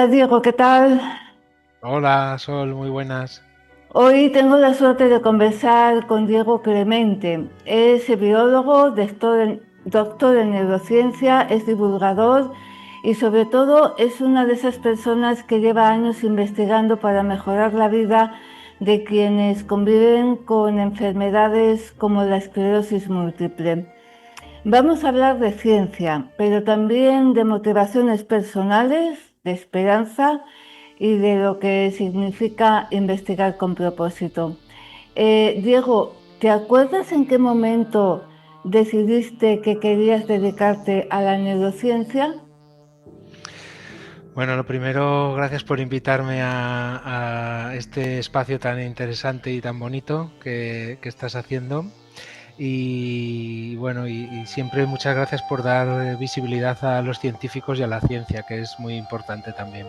Hola Diego, ¿qué tal? Hola, Sol, muy buenas. Hoy tengo la suerte de conversar con Diego Clemente. Es biólogo, doctor en neurociencia, es divulgador y sobre todo es una de esas personas que lleva años investigando para mejorar la vida de quienes conviven con enfermedades como la esclerosis múltiple. Vamos a hablar de ciencia, pero también de motivaciones personales, de esperanza y de lo que significa investigar con propósito. Diego, ¿te acuerdas en qué momento decidiste que querías dedicarte a la neurociencia? Bueno, lo primero, gracias por invitarme a este espacio tan interesante y tan bonito que estás haciendo. Y bueno, y siempre muchas gracias por dar visibilidad a los científicos y a la ciencia, que es muy importante también.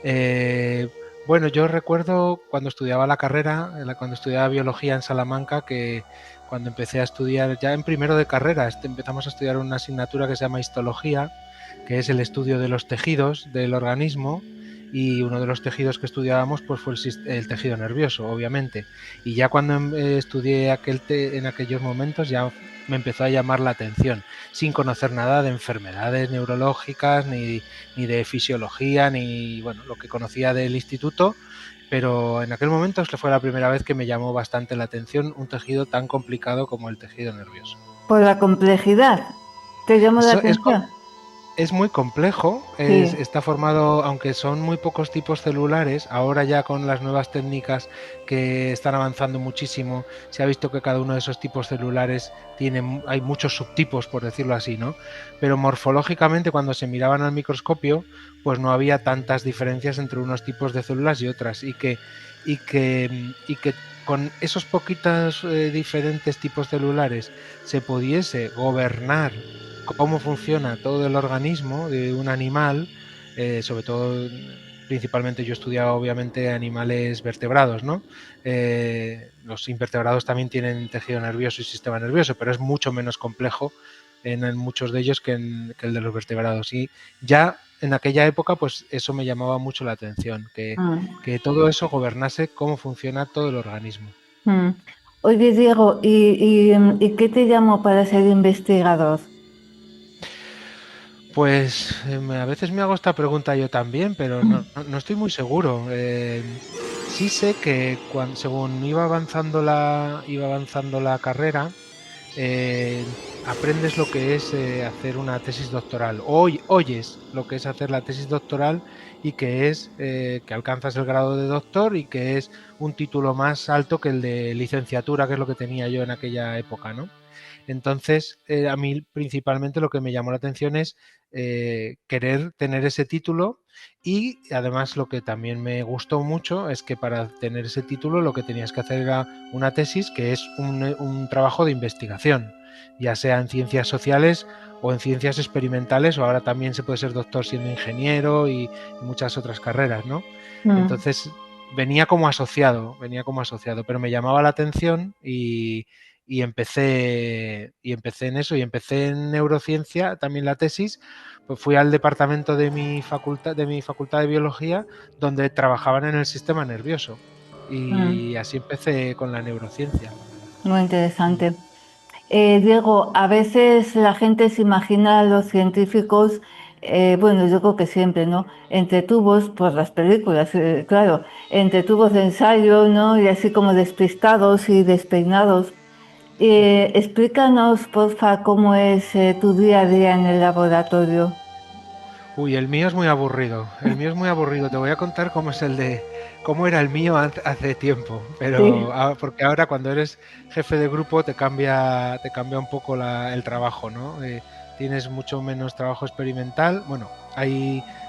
Eh, bueno, yo recuerdo cuando estudiaba la carrera, cuando estudiaba biología en Salamanca, que cuando empecé a estudiar, ya en primero de carrera, empezamos a estudiar una asignatura que se llama histología, que es el estudio de los tejidos del organismo, y uno de los tejidos que estudiábamos pues fue el tejido nervioso, obviamente. Y ya cuando estudié en aquellos momentos ya me empezó a llamar la atención, sin conocer nada de enfermedades neurológicas, ni de fisiología, ni bueno, lo que conocía del instituto, pero en aquel momento fue la primera vez que me llamó bastante la atención un tejido tan complicado como el tejido nervioso. Por la complejidad. ¿Te llamó la Eso es, atención? es muy complejo, Sí. está formado, aunque son muy pocos tipos celulares, ahora ya con las nuevas técnicas que están avanzando muchísimo, se ha visto que cada uno de esos tipos celulares hay muchos subtipos, por decirlo así, ¿no? Pero morfológicamente, cuando se miraban al microscopio, pues no había tantas diferencias entre unos tipos de células y otras, y que con esos poquitos diferentes tipos celulares se pudiese gobernar cómo funciona todo el organismo de un animal, sobre todo, principalmente yo he estudiado obviamente animales vertebrados, ¿no? Los invertebrados también tienen tejido nervioso y sistema nervioso, pero es mucho menos complejo en muchos de ellos que el de los vertebrados. Y ya en aquella época, pues eso me llamaba mucho la atención, Mm, que todo eso gobernase cómo funciona todo el organismo. mm. Oye, Diego, ¿y qué te llamó para ser investigador? Pues a veces me hago esta pregunta yo también, pero no estoy muy seguro. Sí sé que según iba avanzando la carrera, eh, aprendes lo que es hacer una tesis doctoral. Hoy oyes lo que es hacer la tesis doctoral y que es que alcanzas el grado de doctor y que es un título más alto que el de licenciatura, que es lo que tenía yo en aquella época, ¿no? Entonces, a mí principalmente lo que me llamó la atención es querer tener ese título, y además lo que también me gustó mucho es que para tener ese título lo que tenías que hacer era una tesis, que es un trabajo de investigación, ya sea en ciencias sociales o en ciencias experimentales, o ahora también se puede ser doctor siendo ingeniero y muchas otras carreras, ¿no? Mm. Entonces venía como asociado, pero me llamaba la atención y empecé en eso, y empecé en neurociencia, también la tesis. Pues fui al departamento de mi facultad de biología, donde trabajaban en el sistema nervioso, Mm. y así empecé con la neurociencia. Muy interesante. Diego, a veces la gente se imagina a los científicos, bueno, yo creo que siempre, ¿no? Entre tubos, por las películas, claro, entre tubos de ensayo, ¿no? Y así como despistados y despeinados. Explícanos, porfa, cómo es tu día a día en el laboratorio. Uy, el mío es muy aburrido. El mío es muy aburrido. Te voy a contar cómo era el mío hace tiempo. Sí. Pero porque ahora cuando eres jefe de grupo te cambia un poco el trabajo, ¿no? Tienes mucho menos trabajo experimental. Bueno,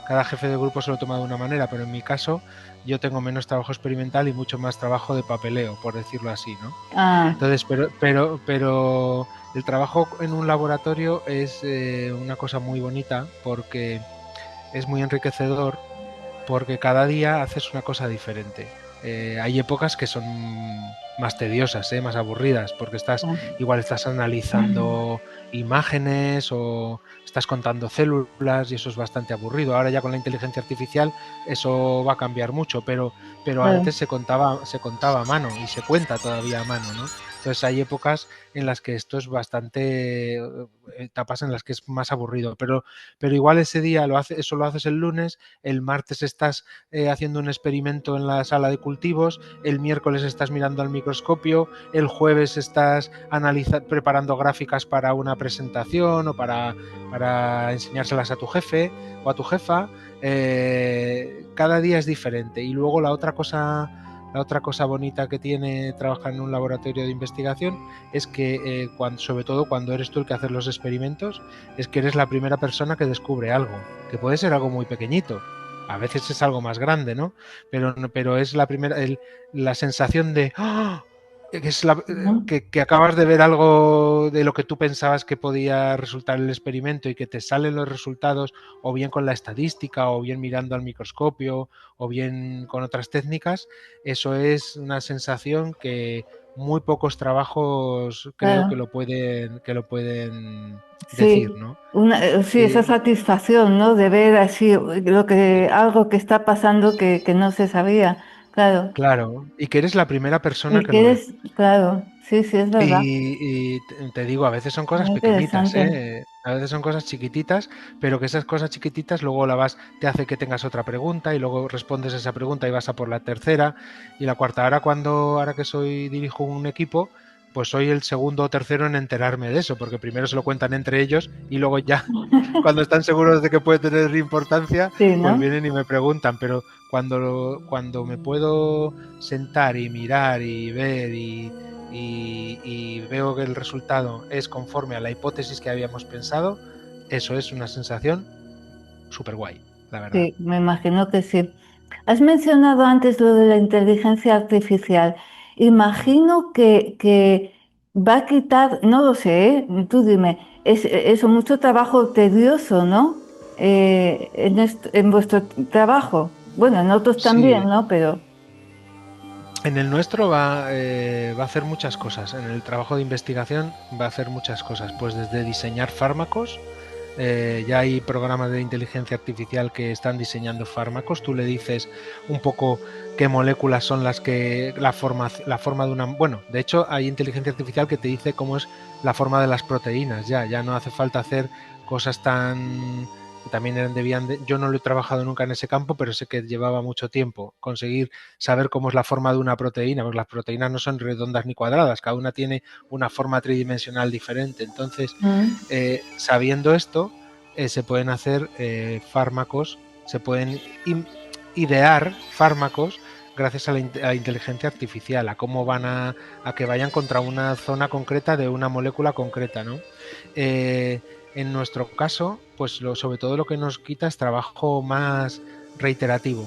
cada jefe de grupo se lo toma de una manera, pero en mi caso yo tengo menos trabajo experimental y mucho más trabajo de papeleo, por decirlo así, ¿no? Ah. Entonces, pero el trabajo en un laboratorio es una cosa muy bonita, porque es muy enriquecedor, porque cada día haces una cosa diferente. Hay épocas que son más tediosas, más aburridas, porque igual estás analizando imágenes o estás contando células y eso es bastante aburrido. Ahora ya con la inteligencia artificial eso va a cambiar mucho, pero antes se contaba a mano y se cuenta todavía a mano, ¿no? Entonces hay épocas en las que esto es bastante, etapas en las que es más aburrido, pero igual ese día eso lo haces el lunes, el martes estás haciendo un experimento en la sala de cultivos, el miércoles estás mirando al microscopio, el jueves estás preparando gráficas para una presentación o para enseñárselas a tu jefe o a tu jefa. Cada día es diferente. Y luego la otra cosa bonita que tiene trabajar en un laboratorio de investigación es que, sobre todo cuando eres tú el que hace los experimentos, es que eres la primera persona que descubre algo, que puede ser algo muy pequeñito. A veces es algo más grande, ¿no? Pero es la sensación de ¡oh! Que acabas de ver algo de lo que tú pensabas que podía resultar el experimento y que te salen los resultados o bien con la estadística o bien mirando al microscopio o bien con otras técnicas. Eso es una sensación que muy pocos trabajos creo que lo pueden decir, Sí, ¿no? sí, esa satisfacción, ¿no? De ver así algo que está pasando que no se sabía, claro. Claro, y que eres la primera persona Y que que lo ve. eres, claro, sí, sí, es verdad. Y te digo, a veces son cosas Muy pequeñitas, interesante. a veces son cosas chiquititas, pero que esas cosas chiquititas luego te hace que tengas otra pregunta y luego respondes esa pregunta y vas a por la tercera y la cuarta. Ahora que dirijo un equipo, pues soy el segundo o tercero en enterarme de eso, porque primero se lo cuentan entre ellos y luego ya cuando están seguros de que puede tener importancia, Sí, pues ¿no? vienen y me preguntan, pero cuando me puedo sentar y mirar y ver y veo que el resultado es conforme a la hipótesis que habíamos pensado, eso es una sensación súper guay, la verdad. Sí, me imagino que sí. Has mencionado antes lo de la inteligencia artificial. Imagino que va a quitar, no lo sé, ¿eh? Tú dime, es eso, mucho trabajo tedioso, ¿no? En vuestro trabajo. Bueno, en otros Sí, también, ¿no? Pero en el nuestro va a hacer muchas cosas. En el trabajo de investigación va a hacer muchas cosas. Pues desde diseñar fármacos, ya hay programas de inteligencia artificial que están diseñando fármacos. Tú le dices un poco qué moléculas son la forma de una. Bueno, de hecho hay inteligencia artificial que te dice cómo es la forma de las proteínas. Ya no hace falta hacer cosas tan que también yo no lo he trabajado nunca en ese campo, pero sé que llevaba mucho tiempo conseguir saber cómo es la forma de una proteína, porque las proteínas no son redondas ni cuadradas, cada una tiene una forma tridimensional diferente. Entonces, mm, sabiendo esto, se pueden hacer fármacos, se pueden idear fármacos gracias a la inteligencia artificial, a cómo a que vayan contra una zona concreta de una molécula concreta, ¿no? En nuestro caso, pues sobre todo lo que nos quita es trabajo más reiterativo,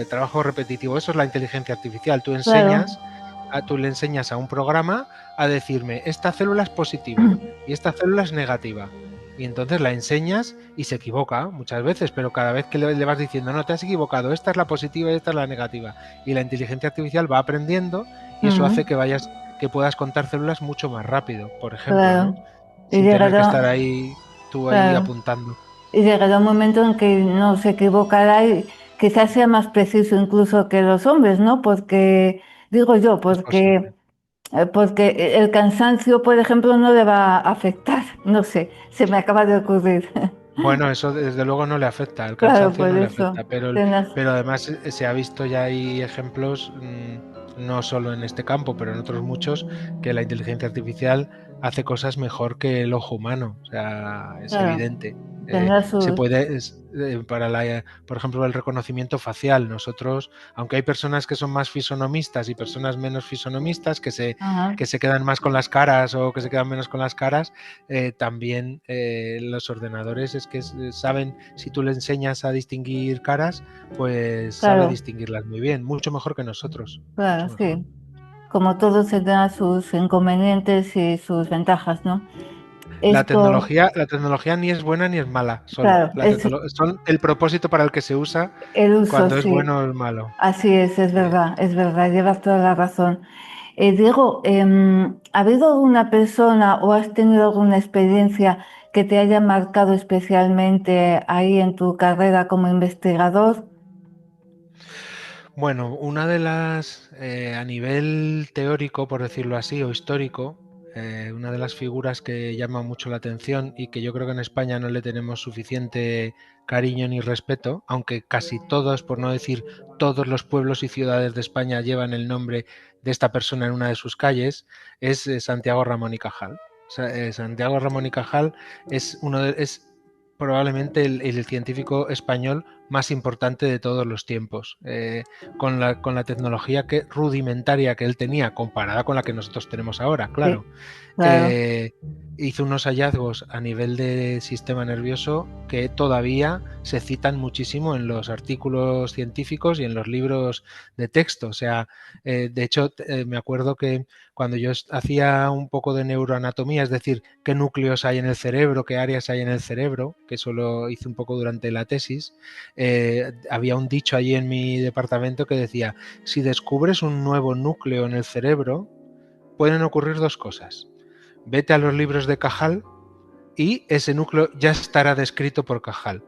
trabajo repetitivo. Eso es la inteligencia artificial. claro. Tú le enseñas a un programa a decirme, esta célula es positiva y esta célula es negativa. Y entonces la enseñas y se equivoca muchas veces, pero cada vez que le vas diciendo, no, te has equivocado, esta es la positiva y esta es la negativa. Y la inteligencia artificial va aprendiendo y eso hace Mm, que puedas contar células mucho más rápido, por ejemplo, ¿no? claro. Y Sin tener que estar llegará, ahí tú ahí claro. apuntando. Y llegará un momento en que no se equivocará y quizás sea más preciso incluso que los hombres, ¿no? Porque, digo yo, Es posible. porque el cansancio, por ejemplo, no le va a afectar. No sé, se me acaba de ocurrir. Bueno, eso desde luego no le afecta, el Claro, cansancio por no le eso. afecta, pero, Tienes- pero además se ha visto ya hay ejemplos, no solo en este campo, pero en otros muchos, que la inteligencia artificial hace cosas mejor que el ojo humano, o sea, es claro, evidente. tendrá Se sus... puede, por ejemplo, el reconocimiento facial. Nosotros, aunque hay personas que son más fisonomistas y personas menos fisonomistas, Ajá. que se quedan más con las caras o que se quedan menos con las caras, también los ordenadores es que saben, si tú le enseñas a distinguir caras, pues sabe Claro, distinguirlas muy bien, mucho mejor que nosotros, claro, mucho mejor. sí. Como todo tendrá sus inconvenientes y sus ventajas, ¿no? Esto, La tecnología ni es buena ni es mala, solo. claro, es Son el propósito para el que se usa el uso, cuando es sí. bueno o es malo. Así Sí. es verdad, llevas toda la razón. Diego, ¿ha habido alguna persona o has tenido alguna experiencia que te haya marcado especialmente ahí en tu carrera como investigador? Bueno, una de las, a nivel teórico, por decirlo así, o histórico, una de las figuras que llama mucho la atención y que yo creo que en España no le tenemos suficiente cariño ni respeto, aunque casi todos, por no decir todos los pueblos y ciudades de España llevan el nombre de esta persona en una de sus calles, es Santiago Ramón y Cajal. Santiago Ramón y Cajal es probablemente el científico español más importante de todos los tiempos. Con la tecnología rudimentaria que él tenía comparada con la que nosotros tenemos ahora, Sí, claro. claro, Hizo unos hallazgos a nivel de sistema nervioso que todavía se citan muchísimo en los artículos científicos y en los libros de texto. O sea, de hecho, me acuerdo que cuando yo hacía un poco de neuroanatomía, es decir, qué núcleos hay en el cerebro, qué áreas hay en el cerebro, que eso lo hice un poco durante la tesis, había un dicho allí en mi departamento que decía, si descubres un nuevo núcleo en el cerebro, pueden ocurrir dos cosas. Vete a los libros de Cajal y ese núcleo ya estará descrito por Cajal.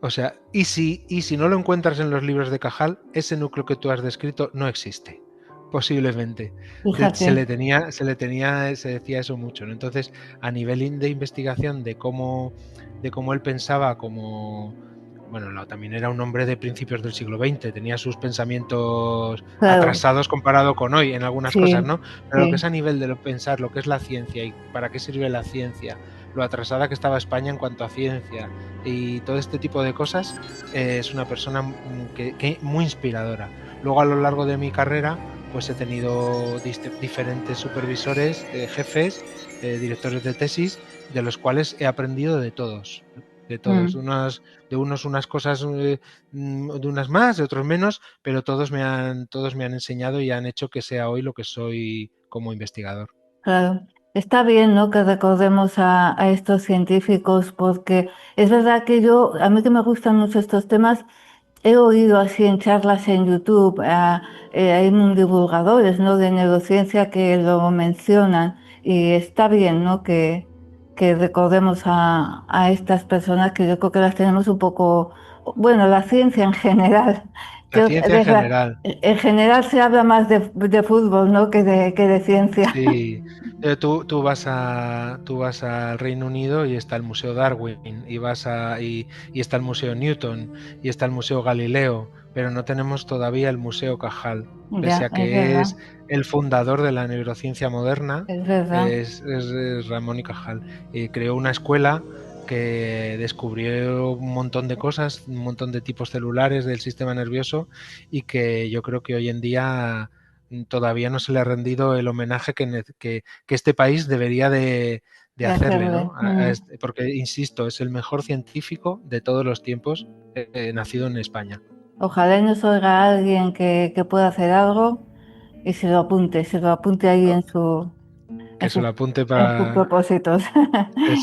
O sea, y si no lo encuentras en los libros de Cajal, ese núcleo que tú has descrito no existe, posiblemente. fíjate, Se decía eso mucho, ¿no? Entonces, a nivel de investigación de cómo él pensaba, como, bueno, también era un hombre de principios del siglo XX, tenía sus pensamientos claro, atrasados comparado con hoy en algunas cosas, sí, ¿no? Pero lo que es sí, a nivel de pensar lo que es la ciencia y para qué sirve la ciencia, lo atrasada que estaba España en cuanto a ciencia y todo este tipo de cosas, es una persona que muy inspiradora. Luego a lo largo de mi carrera pues he tenido diferentes supervisores, jefes, directores de tesis, de los cuales he aprendido de todos. De todos, mm, de unos unas cosas, de unas más, de otros menos, pero todos me han enseñado y han hecho que sea hoy lo que soy como investigador. claro. Está bien, ¿no? Que recordemos a estos científicos porque es verdad que a mí que me gustan mucho estos temas, he oído así en charlas en YouTube, hay divulgadores, ¿no? De neurociencia que lo mencionan y está bien, ¿no? Que recordemos a estas personas que yo creo que las tenemos un poco, bueno, la ciencia en general. La Creo que ciencia en general. en general se habla más de fútbol, ¿no? Que de ciencia. Sí, tú vas al Reino Unido y está el Museo Darwin, y está el Museo Newton, y está el Museo Galileo, pero no tenemos todavía el Museo Cajal, pese Ya, a es que verdad, es el fundador de la neurociencia moderna, es verdad. es Ramón y Cajal. Y creó una escuela que descubrió un montón de cosas, un montón de tipos celulares del sistema nervioso y que yo creo que hoy en día todavía no se le ha rendido el homenaje que este país debería de De hacerle, hacerle. ¿no? Porque, insisto, es el mejor científico de todos los tiempos nacido en España. Ojalá y nos oiga alguien que pueda hacer algo y se lo apunte ahí Oh, en que se sus, lo apunte en sus para propósitos.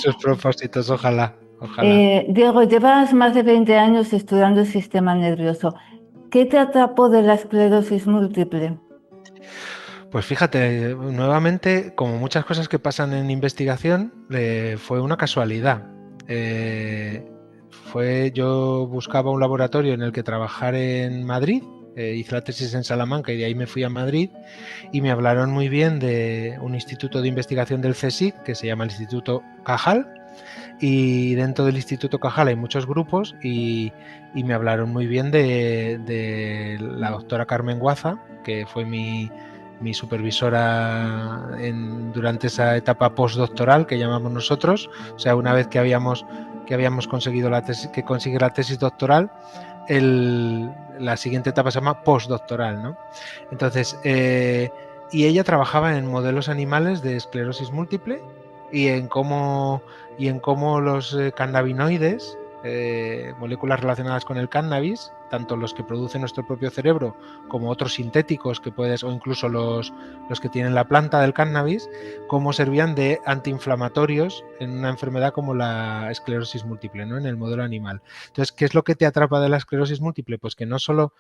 sus propósitos, ojalá, ojalá. Diego, llevas más de 20 años estudiando el sistema nervioso. ¿Qué te atrapó de la esclerosis múltiple? Pues fíjate, nuevamente, como muchas cosas que pasan en investigación, fue una casualidad. Eh, yo buscaba un laboratorio en el que trabajar en Madrid, hice la tesis en Salamanca y de ahí me fui a Madrid y me hablaron muy bien de un instituto de investigación del CSIC que se llama el Instituto Cajal, y dentro del Instituto Cajal hay muchos grupos y me hablaron muy bien de la doctora Carmen Guaza, que fue mi supervisora durante esa etapa postdoctoral que llamamos nosotros. O sea, una vez que habíamos conseguido la tesis, que consigue la tesis doctoral, la siguiente etapa se llama postdoctoral, ¿no? Entonces, y ella trabajaba en modelos animales de esclerosis múltiple y en cómo los cannabinoides moléculas relacionadas con el cannabis, tanto los que produce nuestro propio cerebro como otros sintéticos que puedes, o incluso los que tienen la planta del cannabis, cómo servían de antiinflamatorios en una enfermedad como la esclerosis múltiple, ¿no? En el modelo animal. Entonces, ¿qué es lo que te atrapa de la esclerosis múltiple? Pues que no solo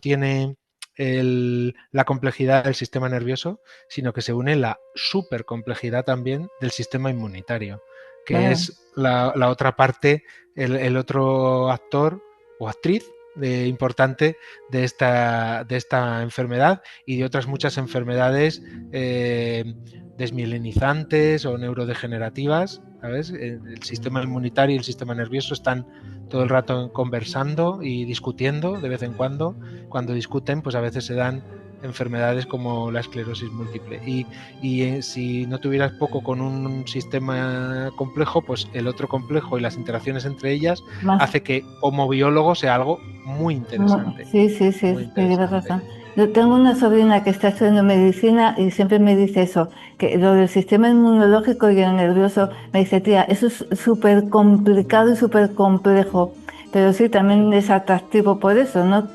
tiene la complejidad del sistema nervioso, sino que se une la supercomplejidad también del sistema inmunitario, que Claro. es la otra parte, el otro actor o actriz importante de esta enfermedad y de otras muchas enfermedades desmielinizantes o neurodegenerativas, ¿sabes? El sistema inmunitario y el sistema nervioso están todo el rato conversando y discutiendo de vez en cuando. Cuando discuten, pues a veces se dan enfermedades como la esclerosis múltiple. Y si no tuvieras poco con un sistema complejo, pues el otro complejo y las interacciones entre ellas Más, hace que como biólogo sea algo muy interesante. sí, sí, sí, Muy sí, llevas interesante. razón. Yo tengo una sobrina que está estudiando medicina y siempre me dice eso, que lo del sistema inmunológico y el nervioso, me dice, tía, eso es súper complicado y súper complejo, pero sí, también es atractivo por eso, ¿no?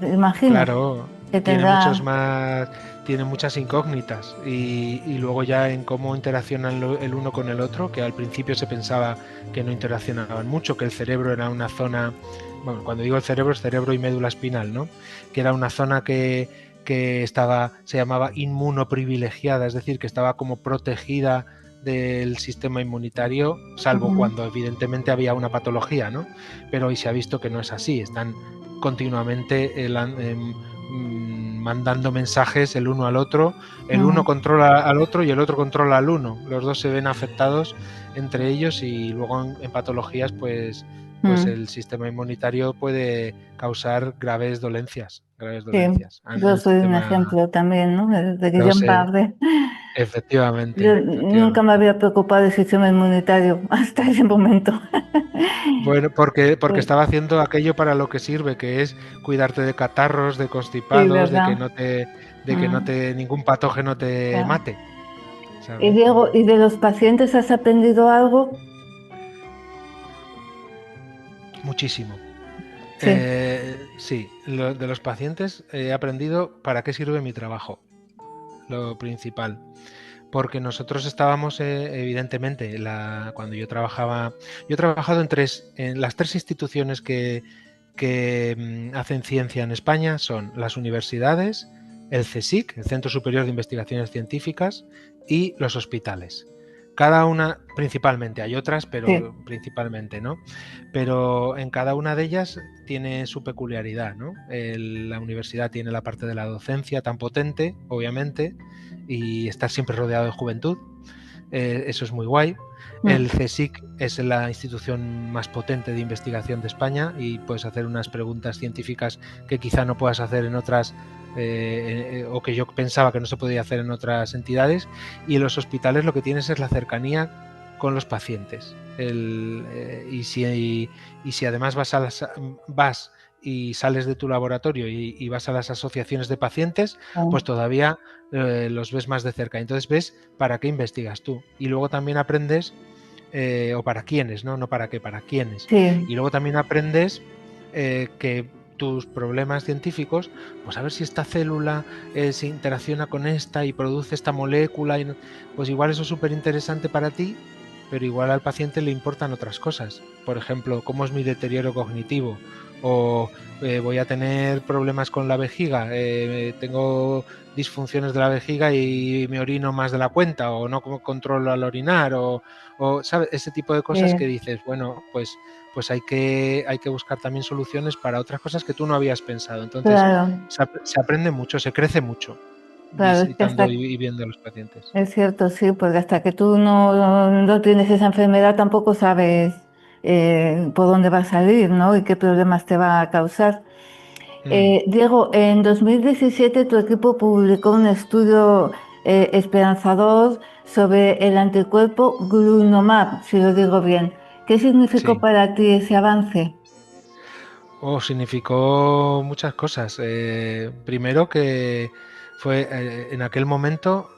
Imagino Claro, que tiene tendrá... tiene muchas incógnitas y luego ya en cómo interaccionan el uno con el otro, que al principio se pensaba que no interaccionaban mucho, que el cerebro era una zona, bueno, cuando digo el cerebro es cerebro y médula espinal, ¿no? Que era una zona que se llamaba inmunoprivilegiada, es decir, que estaba como protegida del sistema inmunitario, salvo Ujú. cuando evidentemente había una patología, ¿no? Pero hoy se ha visto que no es así, están continuamente mandando mensajes el uno al otro, el uno Mm, controla al otro y el otro controla al uno, los dos se ven afectados entre ellos y luego en patologías pues mm. el sistema inmunitario puede causar graves dolencias Sí, a yo nivel soy un sistema. ejemplo también, ¿no? De Lo sé, Guillain-Barré. Yo efectivamente, nunca me efectivamente. había preocupado del sistema inmunitario hasta ese momento. Bueno, porque Pues, estaba haciendo aquello para lo que sirve, que es cuidarte de catarros, de sí, constipados, ¿verdad? de que no Mm, te ningún patógeno te ya. mate, Y ¿sabes? Diego, ¿y de los pacientes has aprendido algo? Muchísimo. Sí, Sí, de los pacientes he aprendido para qué sirve mi trabajo, lo principal. Porque nosotros estábamos, evidentemente, cuando yo he trabajado en las tres instituciones que hacen ciencia en España son las universidades, el CSIC, el Centro Superior de Investigaciones Científicas, y los hospitales. Cada una, principalmente, hay otras, sí. pero principalmente, ¿no? Pero en cada una de ellas tiene su peculiaridad, ¿no? La universidad tiene la parte de la docencia tan potente, obviamente, y estar siempre rodeado de juventud. Eso es muy guay. Mm, El CSIC es la institución más potente de investigación de España y puedes hacer unas preguntas científicas que quizá no puedas hacer en otras o que yo pensaba que no se podía hacer en otras entidades. Y en los hospitales lo que tienes es la cercanía con los pacientes. Y si además vas y sales de tu laboratorio y vas a las asociaciones de pacientes, pues mm, todavía los ves más de cerca. Entonces ves para qué investigas tú. Y luego también aprendes, o para quiénes, ¿no? No para qué, para quiénes. sí, Y luego también aprendes que tus problemas científicos, pues a ver si esta célula se interacciona con esta y produce esta molécula, pues igual eso es súper interesante para ti, pero igual al paciente le importan otras cosas. Por ejemplo, cómo es mi deterioro cognitivo, o voy a tener problemas con la vejiga, tengo disfunciones de la vejiga y me orino más de la cuenta, o no controlo al orinar, o ¿sabes? Ese tipo de cosas que sí, dices, bueno, pues hay que buscar también soluciones para otras cosas que tú no habías pensado. Entonces, claro, se aprende mucho, se crece mucho claro, es que visitando y viendo a los pacientes. es cierto, sí, porque hasta que tú no tienes esa enfermedad tampoco sabes por dónde va a salir, ¿no? Y qué problemas te va a causar. Mm, Diego, en 2017 tu equipo publicó un estudio esperanzador sobre el anticuerpo Grunomab, si lo digo bien. ¿Qué significó sí. para ti ese avance? Significó muchas cosas. Primero que fue en aquel momento,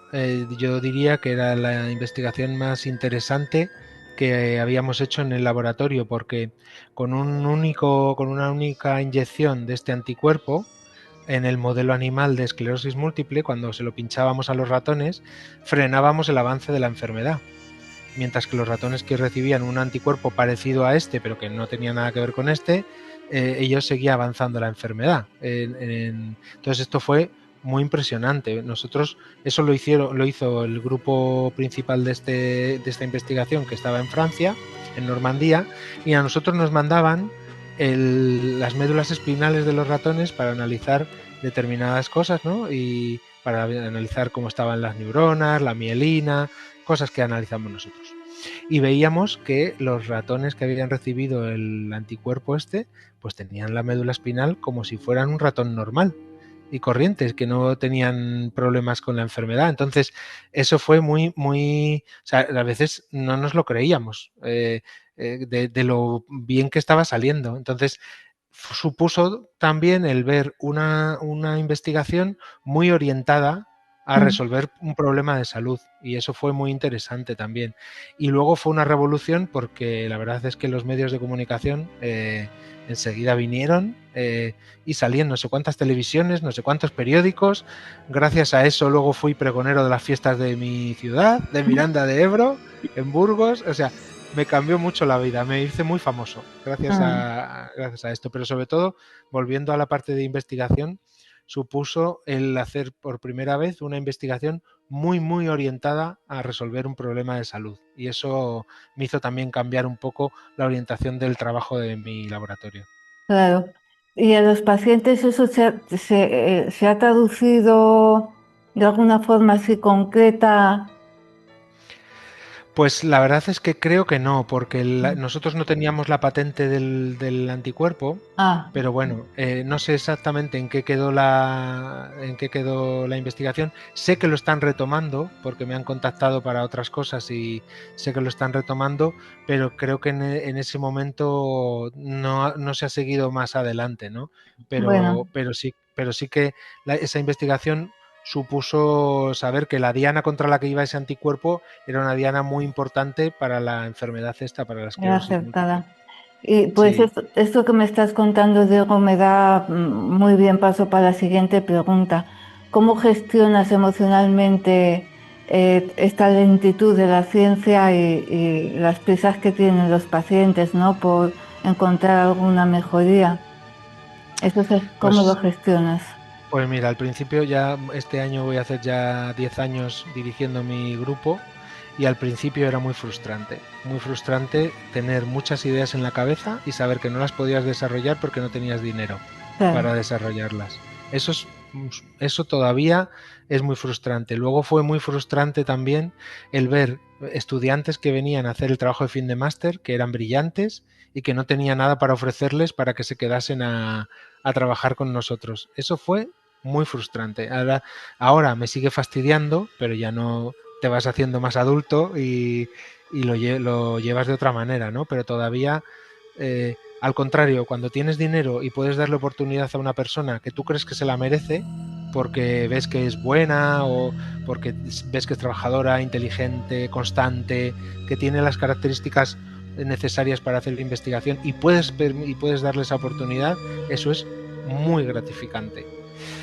yo diría que era la investigación más interesante que habíamos hecho en el laboratorio, porque con una única inyección de este anticuerpo en el modelo animal de esclerosis múltiple, cuando se lo pinchábamos a los ratones, frenábamos el avance de la enfermedad. Mientras que los ratones que recibían un anticuerpo parecido a este, pero que no tenía nada que ver con este, ellos seguían avanzando la enfermedad. Entonces esto fue muy impresionante. Nosotros, eso lo hizo el grupo principal de esta investigación, que estaba en Francia, en Normandía, y a nosotros nos mandaban las médulas espinales de los ratones para analizar determinadas cosas, ¿no? Y para analizar cómo estaban las neuronas, la mielina, cosas que analizamos nosotros. Y veíamos que los ratones que habían recibido el anticuerpo este, pues tenían la médula espinal como si fueran un ratón normal y corrientes, que no tenían problemas con la enfermedad. Entonces, eso fue muy, o sea, a veces no nos lo creíamos de lo bien que estaba saliendo. Entonces, supuso también el ver una investigación muy orientada a resolver un problema de salud, y eso fue muy interesante también. Y luego fue una revolución porque la verdad es que los medios de comunicación enseguida vinieron y salían no sé cuántas televisiones, no sé cuántos periódicos. Gracias a eso luego fui pregonero de las fiestas de mi ciudad, de Miranda de Ebro, en Burgos. O sea, me cambió mucho la vida, me hice muy famoso gracias a esto, pero sobre todo, volviendo a la parte de investigación, supuso el hacer por primera vez una investigación muy orientada a resolver un problema de salud, y eso me hizo también cambiar un poco la orientación del trabajo de mi laboratorio. Claro. ¿Y a los pacientes eso se ha traducido de alguna forma así concreta? Pues la verdad es que creo que no, porque Mm. nosotros no teníamos la patente del anticuerpo, Ah, pero bueno, no sé exactamente en qué quedó la investigación. Sé que lo están retomando, porque me han contactado para otras cosas y sé que lo están retomando, pero creo que en ese momento no se ha seguido más adelante, ¿no? bueno, Pero sí que esa investigación supuso saber que la diana contra la que iba ese anticuerpo era una diana muy importante para la enfermedad esta, para la era esclerosis múltiple. acertada. Y pues Sí, esto que me estás contando, Diego, me da muy bien paso para la siguiente pregunta. ¿Cómo gestionas emocionalmente esta lentitud de la ciencia y las prisas que tienen los pacientes, ¿no? Por encontrar alguna mejoría? ¿Cómo lo pues, gestionas? pues mira, al principio ya este año voy a hacer ya 10 años dirigiendo mi grupo, y al principio era muy frustrante tener muchas ideas en la cabeza y saber que no las podías desarrollar porque no tenías dinero Claro, para desarrollarlas. Eso todavía es muy frustrante. Luego fue muy frustrante también el ver estudiantes que venían a hacer el trabajo de fin de máster, que eran brillantes y que no tenía nada para ofrecerles para que se quedasen a trabajar con nosotros. Eso fue muy frustrante. Ahora me sigue fastidiando, pero ya no, te vas haciendo más adulto y lo llevas de otra manera, ¿no? Pero todavía, al contrario, cuando tienes dinero y puedes darle oportunidad a una persona que tú crees que se la merece, porque ves que es buena o porque ves que es trabajadora, inteligente, constante, que tiene las características necesarias para hacer la investigación, y puedes darle esa oportunidad, eso es muy gratificante.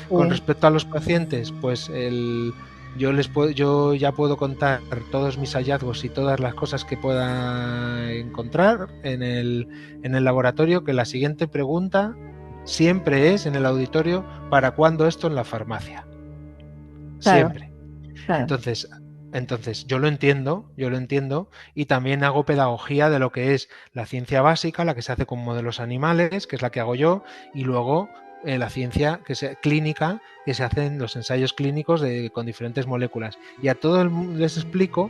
Con sí. respecto a los pacientes, pues yo ya puedo contar todos mis hallazgos y todas las cosas que pueda encontrar en el laboratorio, que la siguiente pregunta siempre es en el auditorio: ¿para cuándo esto en la farmacia? Claro, Siempre. claro. Entonces, entonces yo lo entiendo, y también hago pedagogía de lo que es la ciencia básica, la que se hace con modelos animales, que es la que hago yo, y luego la ciencia clínica, que se hacen los ensayos clínicos con diferentes moléculas. Y a todos les explico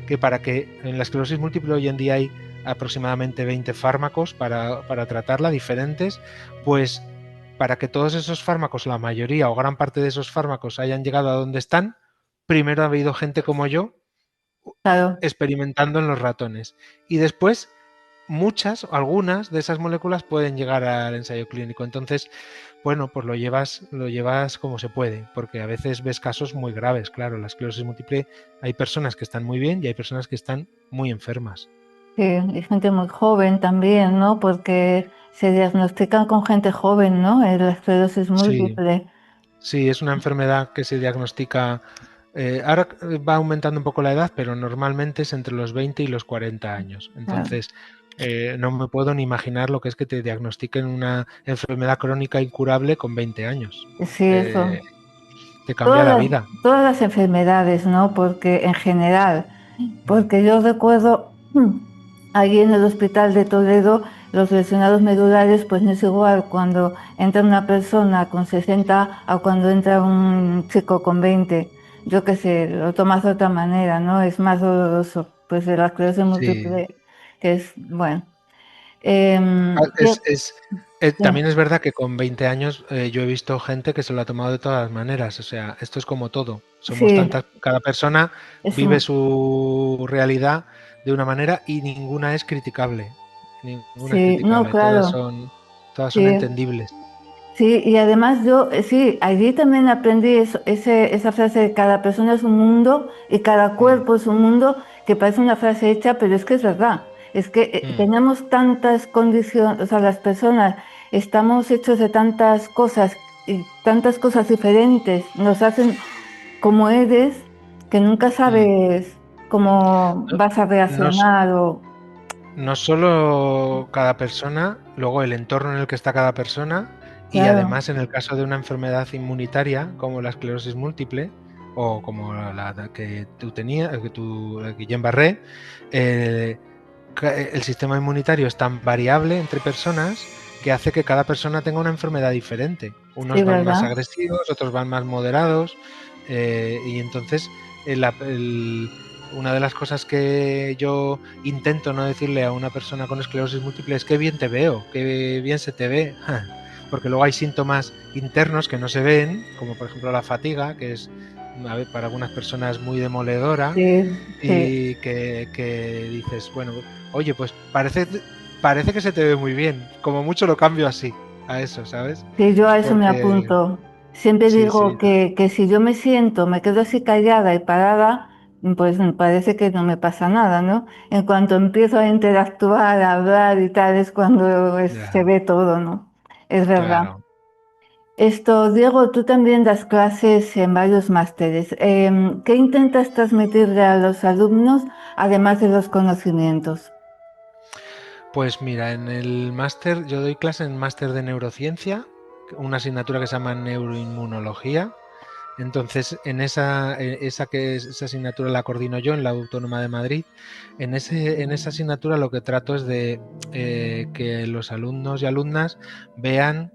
que para que en la esclerosis múltiple hoy en día hay aproximadamente 20 fármacos para tratarla, diferentes, pues para que todos esos fármacos, la mayoría o gran parte de esos fármacos hayan llegado a donde están, primero ha habido gente como yo Claro. experimentando en los ratones, y después algunas de esas moléculas pueden llegar al ensayo clínico. Entonces, bueno, pues lo llevas como se puede, porque a veces ves casos muy graves. Claro, la esclerosis múltiple, hay personas que están muy bien y hay personas que están muy enfermas. Sí, y gente muy joven también, ¿no? Porque se diagnostican con gente joven, ¿no? La esclerosis Sí, múltiple. sí, es una enfermedad que se diagnostica, ahora va aumentando un poco la edad, pero normalmente es entre los 20 y los 40 años. Claro. Entonces, no me puedo ni imaginar lo que es que te diagnostiquen una enfermedad crónica incurable con 20 años. Sí, Eh, eso. te cambia la vida. Todas las enfermedades, ¿no? Porque en general, porque yo recuerdo allí en el hospital de Toledo, los lesionados medulares, pues no es igual cuando entra una persona con 60 a cuando entra un chico con 20. Yo qué sé, lo tomas de otra manera, ¿no? Es más doloroso. Pues de la esclerosis Sí. múltiple, que es, bueno. Ah, Yo- sí, también es verdad que con 20 años yo he visto gente que se lo ha tomado de todas maneras. O sea, esto es como todo. Somos sí, tantas, cada persona es vive un, su realidad de una manera y ninguna es criticable. Ninguna es sí, no, criticable. claro, Todas son sí. entendibles. Sí, y además yo, sí, allí también aprendí esa frase de cada persona es un mundo y cada Mm, cuerpo es un mundo, que parece una frase hecha, pero es que es verdad. Es que mm, tenemos tantas condiciones, o sea, las personas estamos hechos de tantas cosas y tantas cosas diferentes, nos hacen como eres, que nunca mm. sabes cómo vas a No, reaccionar o... no solo cada persona, luego el entorno en el que está cada persona y Claro, además en el caso de una enfermedad inmunitaria como la esclerosis múltiple o como la que tú tenías, que tú, Guillain-Barré, eh, el sistema inmunitario es tan variable entre personas que hace que cada persona tenga una enfermedad diferente. sí, Unos van más ¿verdad? agresivos, otros van más moderados y entonces una de las cosas que yo intento no decirle a una persona con esclerosis múltiple es qué bien te veo, qué bien se te ve, porque luego hay síntomas internos que no se ven, como por ejemplo la fatiga, que es para algunas personas muy demoledora Sí, sí. y que dices, bueno, oye, pues parece que se te ve muy bien, como mucho lo cambio así, a eso, ¿sabes? Sí, yo a eso me Porque apunto. Siempre sí, digo sí, que si yo me siento, me quedo así callada y parada, pues me parece que no me pasa nada, ¿no? En cuanto empiezo a interactuar, a hablar y tal, es cuando se ya, ve todo, ¿no? Es verdad. claro. Esto, Diego, tú también das clases en varios másteres. ¿Qué intentas transmitirle a los alumnos, además de los conocimientos? Pues mira, en el máster, yo doy clase en máster de neurociencia, una asignatura que se llama neuroinmunología. Entonces, esa asignatura la coordino yo en la Autónoma de Madrid. En esa asignatura lo que trato es de que los alumnos y alumnas vean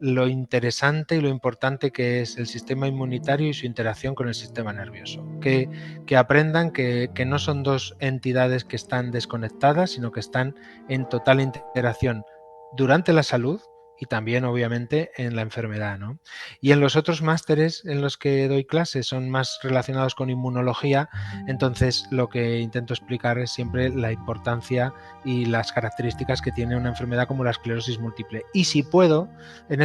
lo interesante y lo importante que es el sistema inmunitario y su interacción con el sistema nervioso. Que aprendan que no son dos entidades que están desconectadas, sino que están en total interacción durante la salud y también, obviamente, en la enfermedad, ¿no? Y en los otros másteres en los que doy clases son más relacionados con inmunología, entonces lo que intento explicar es siempre la importancia y las características que tiene una enfermedad como la esclerosis múltiple. Y si puedo, en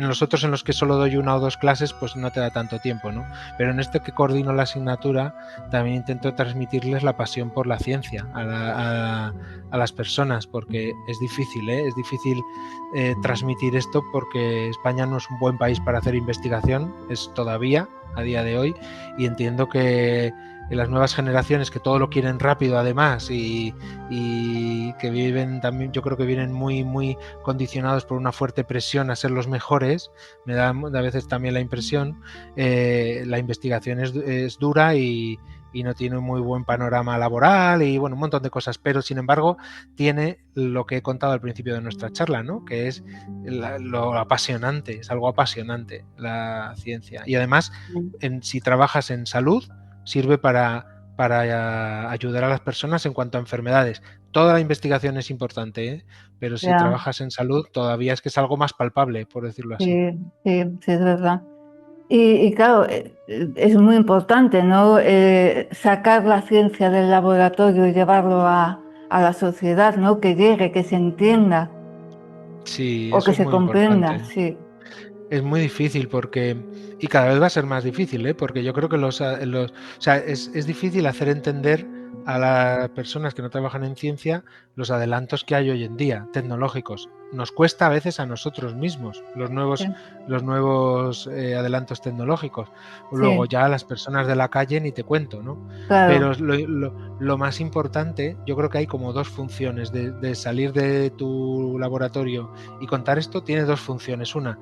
los otros en los que solo doy una o dos clases, pues no te da tanto tiempo, ¿no? Pero en este que coordino la asignatura, también intento transmitirles la pasión por la ciencia a las personas, porque es difícil, ¿eh? Es difícil transmitir esto porque España no es un buen país para hacer investigación, es todavía a día de hoy, y entiendo que en las nuevas generaciones que todo lo quieren rápido además y que viven también, yo creo que vienen muy condicionados por una fuerte presión a ser los mejores, me da a veces también la impresión, la investigación es dura y no tiene un muy buen panorama laboral y bueno, un montón de cosas, pero sin embargo tiene lo que he contado al principio de nuestra charla, ¿no? Que es lo apasionante, es algo apasionante la ciencia. Y además, si trabajas en salud, sirve para ayudar a las personas en cuanto a enfermedades. Toda la investigación es importante, ¿eh? Pero si Ya, trabajas en salud, todavía es que es algo más palpable, por decirlo así. sí, sí, sí, es verdad. Y claro, es muy importante, ¿no? Sacar la ciencia del laboratorio y llevarlo a la sociedad, ¿no? Que llegue, que se entienda Sí, o que eso es se muy comprenda, importante. sí, Es muy difícil porque, y cada vez va a ser más difícil, ¿eh? Porque yo creo que o sea, es difícil hacer entender a las personas que no trabajan en ciencia los adelantos que hay hoy en día, tecnológicos. Nos cuesta a veces a nosotros mismos Sí, los nuevos adelantos tecnológicos. Luego sí, ya a las personas de la calle ni te cuento, ¿no? claro, Pero lo más importante, yo creo que hay como dos funciones de salir de tu laboratorio y contar esto, tiene dos funciones. Una,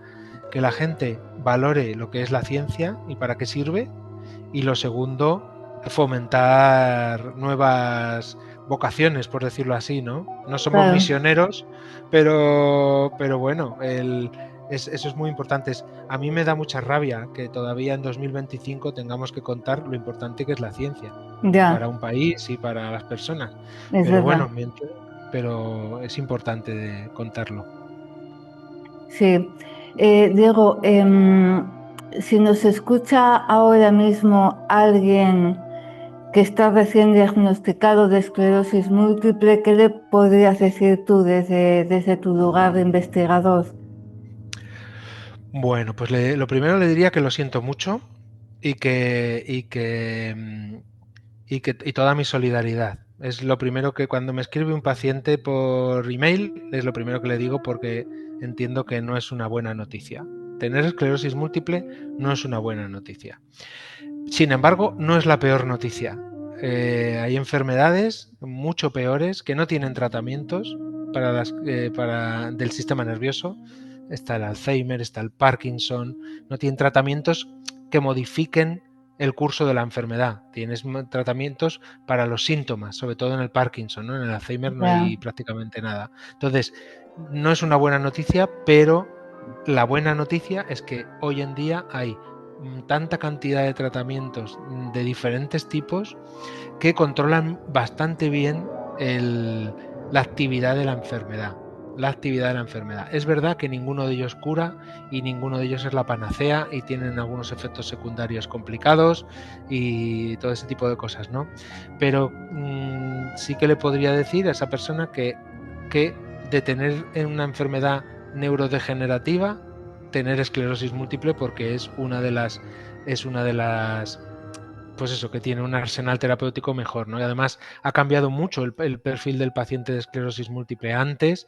que la gente valore lo que es la ciencia y para qué sirve, y lo segundo, fomentar nuevas vocaciones, por decirlo así, ¿no? No somos claro. misioneros, pero bueno, eso es muy importante. A mí me da mucha rabia que todavía en 2025 tengamos que contar lo importante que es la ciencia Ya, para un país y para las personas. es Pero verdad. bueno, pero es importante de contarlo. Sí. Diego, si nos escucha ahora mismo alguien que está recién diagnosticado de esclerosis múltiple, ¿qué le podrías decir tú desde tu lugar de investigador? Bueno, pues lo primero le diría que lo siento mucho y y toda mi solidaridad. Es lo primero que cuando me escribe un paciente por email, es lo primero que le digo porque entiendo que no es una buena noticia. Tener esclerosis múltiple no es una buena noticia. Sin embargo, no es la peor noticia. Hay enfermedades mucho peores que no tienen tratamientos del sistema nervioso. Está el Alzheimer, está el Parkinson. No tienen tratamientos que modifiquen el curso de la enfermedad. Tienes tratamientos para los síntomas, sobre todo en el Parkinson, ¿no? En el Alzheimer no Ya, hay prácticamente nada. Entonces, no es una buena noticia, pero la buena noticia es que hoy en día hay tanta cantidad de tratamientos de diferentes tipos que controlan bastante bien la actividad de la enfermedad. La actividad de la enfermedad. Es verdad que ninguno de ellos cura y ninguno de ellos es la panacea y tienen algunos efectos secundarios complicados y todo ese tipo de cosas, ¿no? Pero sí que le podría decir a esa persona que de tener una enfermedad neurodegenerativa, tener esclerosis múltiple porque es una de las pues eso, que tiene un arsenal terapéutico mejor, ¿no? Y además ha cambiado mucho el perfil del paciente de esclerosis múltiple. Antes,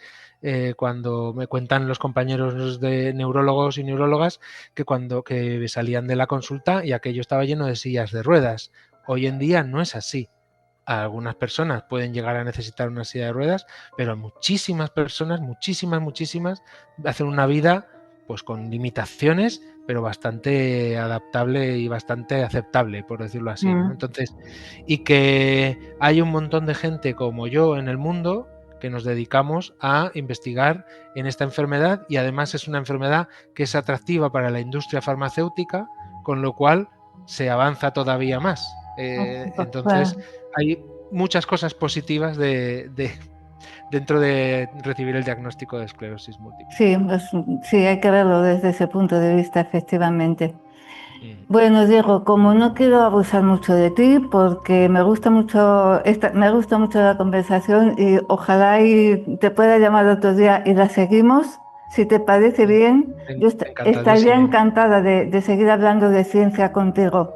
cuando me cuentan los compañeros de neurólogos y neurólogas que salían de la consulta y aquello estaba lleno de sillas de ruedas. Hoy en día no es así. Algunas personas pueden llegar a necesitar una silla de ruedas, pero muchísimas personas, muchísimas, hacen una vida pues con limitaciones, pero bastante adaptable y bastante aceptable, por decirlo así, ¿no? mm, Entonces, y que hay un montón de gente como yo en el mundo que nos dedicamos a investigar en esta enfermedad y además es una enfermedad que es atractiva para la industria farmacéutica, con lo cual se avanza todavía más. Entonces, claro. hay muchas cosas positivas dentro de recibir el diagnóstico de esclerosis múltiple. Sí, sí, hay que verlo desde ese punto de vista, efectivamente. Mm. Bueno, Diego, como no quiero abusar mucho de ti, porque me gusta mucho la conversación y ojalá y te pueda llamar otro día y la seguimos, si te parece bien, yo estaría Encantadísimo. encantada de seguir hablando de ciencia contigo.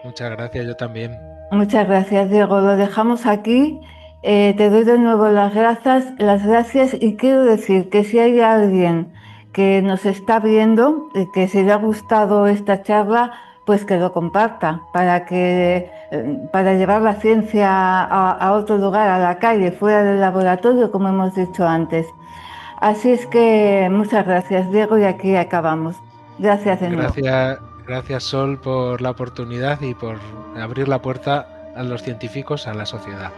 Muchas gracias, yo también. Muchas gracias, Diego. Lo dejamos aquí. Te doy de nuevo las gracias y quiero decir que si hay alguien que nos está viendo y que si le ha gustado esta charla, pues que lo comparta para llevar la ciencia a otro lugar, a la calle, fuera del laboratorio, como hemos dicho antes. Así es que muchas gracias, Diego, y aquí acabamos. Gracias de nuevo. Gracias Sol por la oportunidad y por abrir la puerta a los científicos, a la sociedad.